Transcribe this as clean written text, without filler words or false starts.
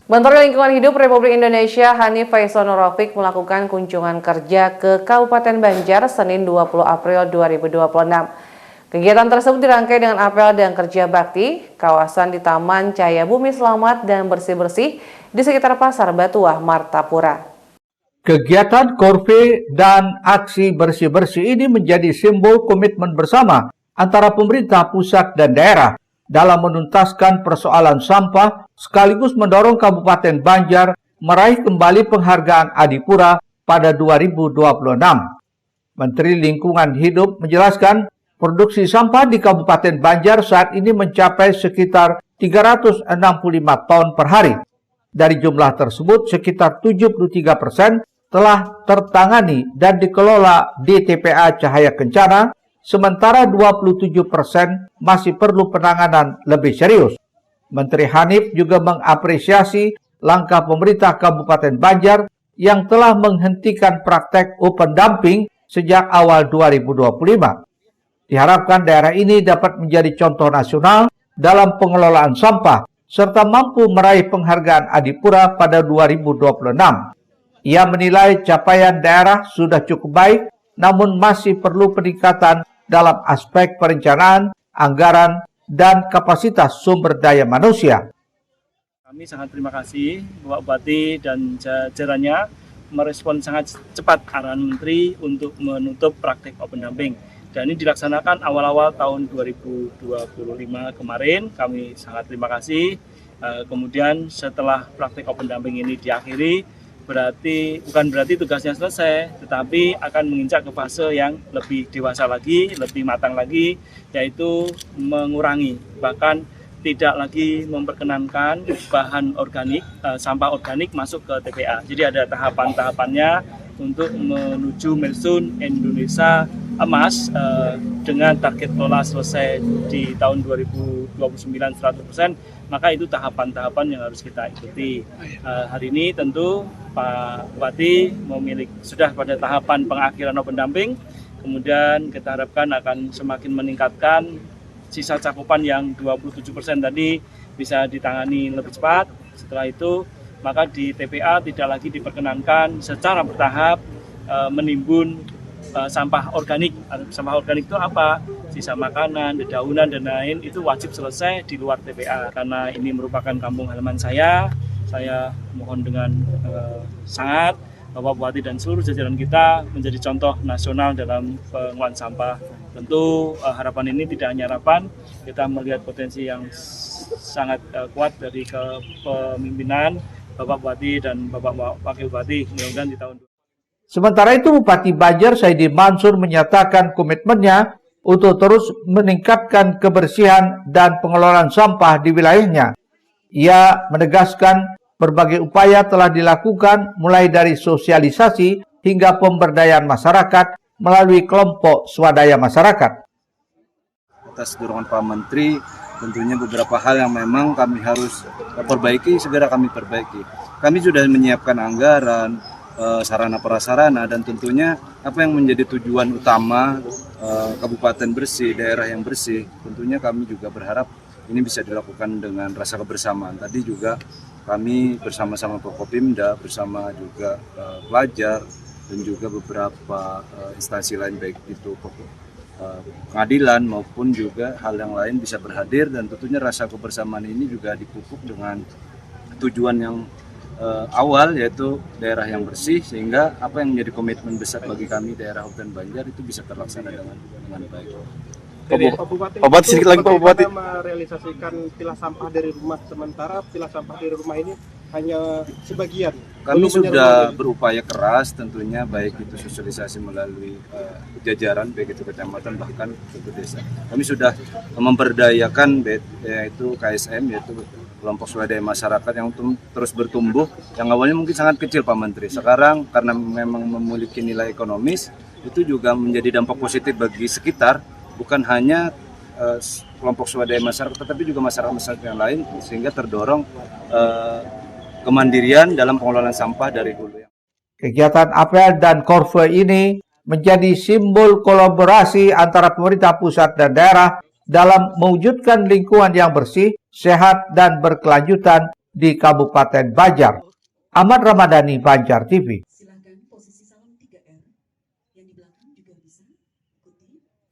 Menteri Lingkungan Hidup Republik Indonesia Hanif Haisonur Rofiq melakukan kunjungan kerja ke Kabupaten Banjar Senin 20 April 2026. Kegiatan tersebut dirangkai dengan apel dan kerja bakti kawasan di Taman Cahaya Bumi Selamat dan bersih-bersih di sekitar Pasar Batuah, Martapura. Kegiatan korve dan aksi bersih-bersih ini menjadi simbol komitmen bersama antara pemerintah pusat dan daerah dalam menuntaskan persoalan sampah sekaligus mendorong Kabupaten Banjar meraih kembali penghargaan Adipura pada 2026. Menteri Lingkungan Hidup menjelaskan produksi sampah di Kabupaten Banjar saat ini mencapai sekitar 365 ton per hari. Dari jumlah tersebut, sekitar 73% telah tertangani dan dikelola di TPA Cahaya Kencana, sementara 27% masih perlu penanganan lebih serius. Menteri Hanif juga mengapresiasi langkah pemerintah Kabupaten Banjar yang telah menghentikan praktek open dumping sejak awal 2025. Diharapkan daerah ini dapat menjadi contoh nasional dalam pengelolaan sampah serta mampu meraih penghargaan Adipura pada 2026. Ia menilai capaian daerah sudah cukup baik, namun masih perlu peningkatan dalam aspek perencanaan, anggaran, dan kapasitas sumber daya manusia. Kami sangat terima kasih Bapak Bupati dan jajarannya merespon sangat cepat arahan Menteri untuk menutup praktek open dumping. Dan ini dilaksanakan awal-awal tahun 2025 kemarin. Kami sangat terima kasih. Kemudian setelah praktek open dumping ini diakhiri, bukan berarti tugasnya selesai, tetapi akan menginjak ke fase yang lebih dewasa lagi, lebih matang lagi, yaitu mengurangi, bahkan tidak lagi memperkenankan bahan organik, sampah organik masuk ke TPA. Jadi ada tahapan-tahapannya untuk menuju milestone Indonesia Emas dengan target kelola selesai di tahun 2029 100%, maka itu tahapan-tahapan yang harus kita ikuti. Hari ini tentu Pak Bupati sudah pada tahapan pengakhiran open dumping, kemudian kita harapkan akan semakin meningkatkan sisa cakupan yang 27% tadi bisa ditangani lebih cepat. Setelah itu maka di TPA tidak lagi diperkenankan secara bertahap menimbun sampah organik. Sampah organik itu apa? Sisa makanan, dedaunan, dan lain itu wajib selesai di luar TPA. Karena ini merupakan kampung halaman saya mohon dengan sangat Bapak Bupati dan seluruh jajaran kita menjadi contoh nasional dalam pengelolaan sampah. Tentu harapan ini tidak hanya harapan, kita melihat potensi yang sangat kuat dari kepemimpinan Bapak Bupati dan Bapak Wakil Bupati mudah-mudahan di tahun. Sementara itu, Bupati Banjar Saidi Mansur menyatakan komitmennya untuk terus meningkatkan kebersihan dan pengelolaan sampah di wilayahnya. Ia menegaskan berbagai upaya telah dilakukan mulai dari sosialisasi hingga pemberdayaan masyarakat melalui kelompok swadaya masyarakat. Atas dorongan Pak Menteri, tentunya beberapa hal yang memang kami harus perbaiki, segera kami perbaiki. Kami sudah menyiapkan anggaran, sarana prasarana, dan tentunya apa yang menjadi tujuan utama kabupaten bersih, daerah yang bersih, tentunya kami juga berharap ini bisa dilakukan dengan rasa kebersamaan. Tadi juga kami bersama-sama Prokopimda, bersama juga pelajar dan juga beberapa instansi lain, baik itu pengadilan maupun juga hal yang lain bisa berhadir, dan tentunya rasa kebersamaan ini juga dipupuk dengan tujuan yang awal, yaitu daerah yang bersih, sehingga apa yang menjadi komitmen besar bagi kami daerah Kabupaten Banjar itu bisa terlaksana dengan baik. Pak Bupati sedikit lagi Pak Bupati. Merealisasikan pilah sampah dari rumah, sementara pilah sampah dari rumah ini hanya sebagian. Kami sudah berupaya keras tentunya, baik itu sosialisasi melalui jajaran, baik itu kecamatan bahkan ke desa. Kami sudah memberdayakan yaitu KSM, yaitu kelompok swadaya masyarakat yang terus bertumbuh, yang awalnya mungkin sangat kecil Pak Menteri. Sekarang karena memang memiliki nilai ekonomis, itu juga menjadi dampak positif bagi sekitar, bukan hanya kelompok swadaya masyarakat, tetapi juga masyarakat yang lain, sehingga terdorong kemandirian dalam pengelolaan sampah dari hulu. Kegiatan apel dan korve ini menjadi simbol kolaborasi antara pemerintah pusat dan daerah dalam mewujudkan lingkungan yang bersih, sehat, dan berkelanjutan di Kabupaten Banjar. Ahmad Ramadhani, Banjar TV. Silakan posisi salon 3R yang di belakang juga bisa ikuti.